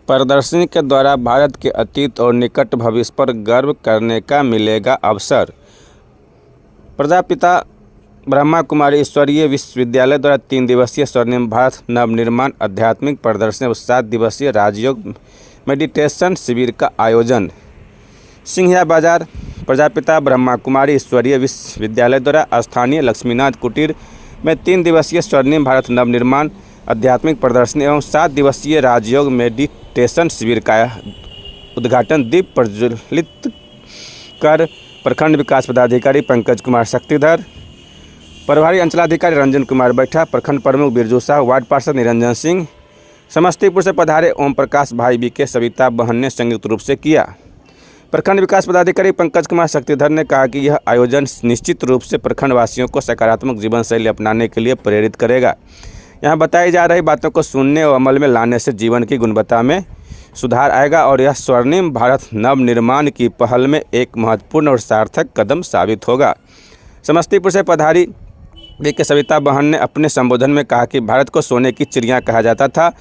प्रदर्शनी के द्वारा भारत के अतीत और निकट भविष्य पर गर्व करने का मिलेगा अवसर। प्रजापिता ब्रह्मा कुमारी ईश्वरीय विश्वविद्यालय द्वारा 3 दिवसीय स्वर्णिम भारत नवनिर्माण आध्यात्मिक प्रदर्शनी और 7 दिवसीय राजयोग मेडिटेशन शिविर का आयोजन। सिंघिया बाजार प्रजापिता ब्रह्मा कुमारी ईश्वरीय विश्वविद्यालय द्वारा स्थानीय लक्ष्मीनाथ कुटीर में 3 दिवसीय स्वर्णिम भारत नवनिर्माण आध्यात्मिक प्रदर्शनी एवं 7 दिवसीय राजयोग मेडिटेशन शिविर का उद्घाटन दीप प्रज्वलित कर प्रखंड विकास पदाधिकारी पंकज कुमार शक्तिधर, प्रभारी अंचलाधिकारी रंजन कुमार बैठा, प्रखंड प्रमुख बिरजू साह, वार्ड पार्षद निरंजन सिंह, समस्तीपुर से पधारे ओम प्रकाश भाई बीके सविता बहन ने संयुक्त रूप से किया। प्रखंड विकास पदाधिकारी पंकज कुमार शक्तिधर ने कहा कि यह आयोजन निश्चित रूप से प्रखंड वासियों को सकारात्मक जीवन शैली अपनाने के लिए प्रेरित करेगा। यहाँ बताई जा रही बातों को सुनने और अमल में लाने से जीवन की गुणवत्ता में सुधार आएगा और यह स्वर्णिम भारत नवनिर्माण की पहल में एक महत्वपूर्ण और सार्थक कदम साबित होगा। समस्तीपुर से पधारी बीके सविता बहन ने अपने संबोधन में कहा कि भारत को सोने की चिड़िया कहा जाता था।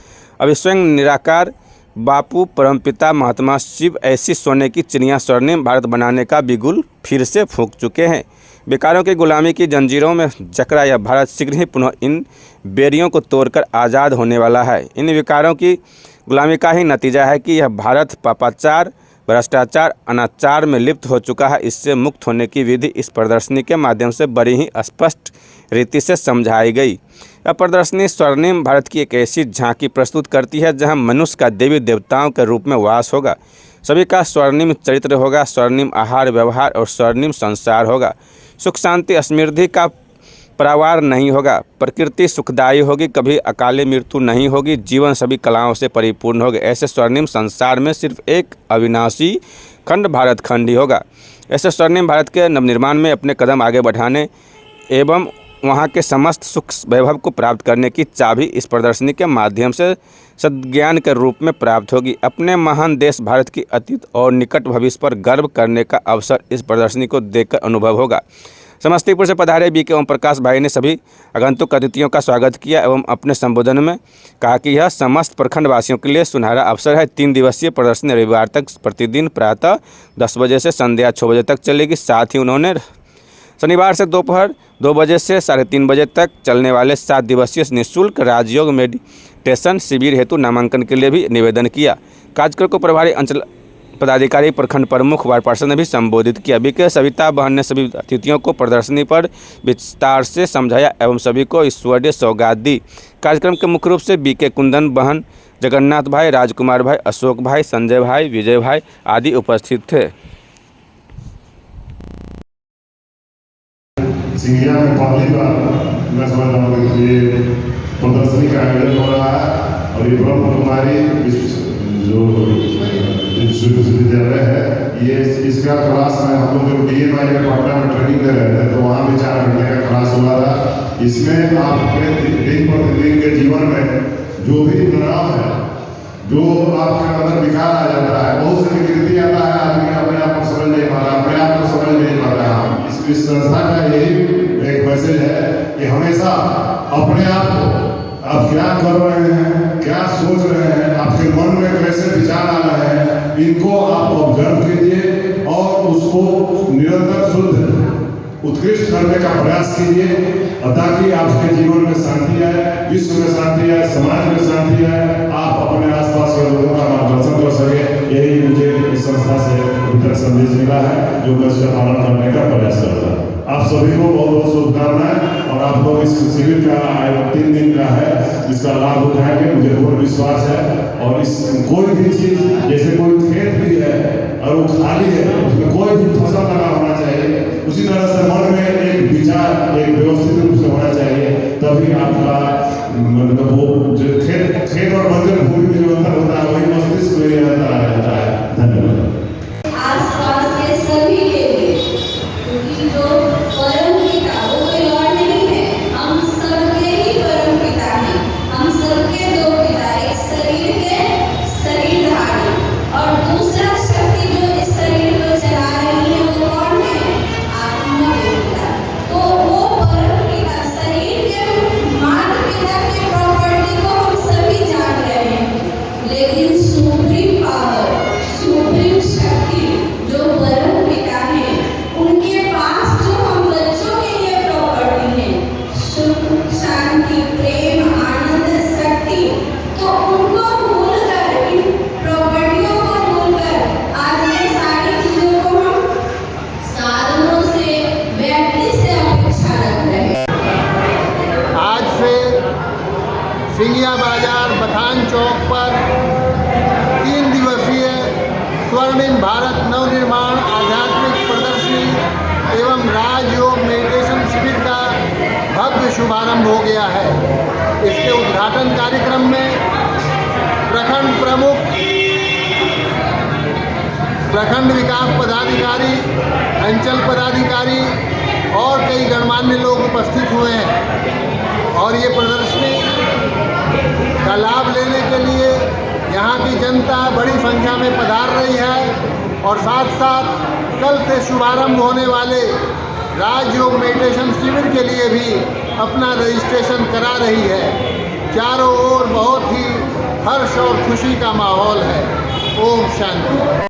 अभी स्वयं निराकार बापू परमपिता महात्मा शिव ऐसी सोने की चिड़िया स्वर्णिम भारत बनाने का बिगुल फिर से फूंक चुके हैं। विकारों की गुलामी की जंजीरों में जकड़ा यह भारत शीघ्र ही पुनः इन बेड़ियों को तोड़कर आज़ाद होने वाला है। इन विकारों की गुलामी का ही नतीजा है कि यह भारत पापाचार, भ्रष्टाचार, अनाचार में लिप्त हो चुका है। इससे मुक्त होने की विधि इस प्रदर्शनी के माध्यम से बड़ी ही स्पष्ट रीति से समझाई गई। यह प्रदर्शनी स्वर्णिम भारत की एक ऐसी झांकी प्रस्तुत करती है जहां मनुष्य का देवी देवताओं के रूप में वास होगा, सभी का स्वर्णिम चरित्र होगा, स्वर्णिम आहार व्यवहार और स्वर्णिम संसार होगा। सुख शांति समृद्धि का परावार नहीं होगा, प्रकृति सुखदायी होगी, कभी अकाले मृत्यु नहीं होगी, जीवन सभी कलाओं से परिपूर्ण होगा। ऐसे स्वर्णिम संसार में सिर्फ एक अविनाशी खंड भारत खंड ही होगा। ऐसे स्वर्णिम भारत के नवनिर्माण में अपने कदम आगे बढ़ाने एवं वहाँ के समस्त सुख वैभव को प्राप्त करने की चाबी इस प्रदर्शनी के माध्यम से सद्ज्ञान के रूप में प्राप्त होगी। अपने महान देश भारत की अतीत और निकट भविष्य पर गर्व करने का अवसर इस प्रदर्शनी को देखकर अनुभव होगा। समस्तीपुर से पधारे बीके ओम प्रकाश भाई ने सभी आगंतुक अतिथियों का स्वागत किया एवं अपने संबोधन में कहा कि यह समस्त प्रखंड वासियों के लिए सुनहरा अवसर है। 3 दिवसीय प्रदर्शनी रविवार तक प्रतिदिन प्रातः 10 बजे से संध्या 6 बजे तक चलेगी। साथ ही उन्होंने शनिवार से दोपहर 2 बजे से 3:30 बजे तक चलने वाले 7 दिवसीय निःशुल्क राजयोग मेडिटेशन शिविर हेतु नामांकन के लिए भी निवेदन किया। कार्यक्रम को प्रभारी अंचल पदाधिकारी प्रखंड प्रमुख वार्ड पार्षद ने भी संबोधित किया। बीके सविता बहन ने सभी अतिथियों को प्रदर्शनी पर विस्तार से समझाया एवं सभी को ईश्वरीय सौगात दी। कार्यक्रम के मुख्य रूप से बीके कुंदन बहन, जगन्नाथ भाई, राजकुमार भाई, अशोक भाई, संजय भाई, विजय भाई आदि उपस्थित थे। सिंघिया में पहली बार मैं समझ रहा हूँ कि ये प्रदर्शनी का आयोजन हो रहा है और ये ब्रह्म कुमारी जो विश्वविद्यालय है, ये इसका क्लास में हम लोग जो DMI में पटना में ट्रेनिंग दे रहे थे तो वहाँ भी 4 घंटे का क्लास हुआ था। इसमें आपके दिन प्रतिदिन के जीवन में जो भी तनाव है, जो आपके अंदर विकार आ जाता है, बहुत सी विकृति आता है, आदमी अपने आप को समझ नहीं पाता, अपने आप को समझ नहीं पाता। इस संस्था का यही एक मैसेज है कि हमेशा अपने आप को आप क्या कर रहे हैं, क्या सोच रहे हैं, आपके मन में कैसे विचार आ रहे हैं, इनको आप ऑब्जर्व कीजिए और उसको निरंतर शुद्ध उत्कृष्ट करने का प्रयास कीजिए ताकि आपके जीवन में शांति आए, विश्व में शांति आए, समाज में शांति आए, आप अपने आसपास के लोगों का मार्गदर्शन कर सके। यही मुझे इस संस्था से उत्तर संदेश मिला है जो मैं उसका पालन करने का प्रयास करता हूँ। आप सभी को बहुत बहुत शुभकामनाएं और आप लोग इस शिविर का 3 दिन का है, इसका लाभ उठाएंगे, मुझे पूर्ण विश्वास है। और इस कोई भी चीज, जैसे कोई खेत भी है और वो खाली है, उसमें कोई भी फसल लगा होना चाहिए, उसी तरह से मन में एक विचार एक व्यवस्थित रूप से होना चाहिए, तभी आपका मतलब वो जो खेत और बंजर भूमि में जो अंतर होता है वही मस्तिष्क में अंतर आ जाता है। धन्यवाद। आसपास के सभी के लिए, क्योंकि जो परम पिता वो कोई और नहीं है, हम सबके ही परम पिता हैं, हम सबके 2 पिता, एक शरीर के शरीरधारी और दूसरा शक्ति जो इस शरीर को चला रही है वो कौन है? आत्मा देवता। तो वो परम पिता शरीर के माता पिता के प्रॉपर्टी को हम सभी जान रहे हैं, बाजार बथान चौक पर 3 दिवसीय स्वर्णिम भारत नवनिर्माण आध्यात्मिक प्रदर्शनी एवं राजयोग मेडिटेशन शिविर का भव्य शुभारंभ हो गया है। इसके उद्घाटन कार्यक्रम में प्रखंड प्रमुख, प्रखंड विकास पदाधिकारी, अंचल पदाधिकारी और कई गणमान्य लोग उपस्थित हुए हैं और ये प्रदर्शनी का लाभ लेने के लिए यहाँ की जनता बड़ी संख्या में पधार रही है और साथ साथ कल से शुभारंभ होने वाले राजयोग मेडिटेशन शिविर के लिए भी अपना रजिस्ट्रेशन करा रही है। चारों ओर बहुत ही हर्ष और खुशी का माहौल है। ओम शांति।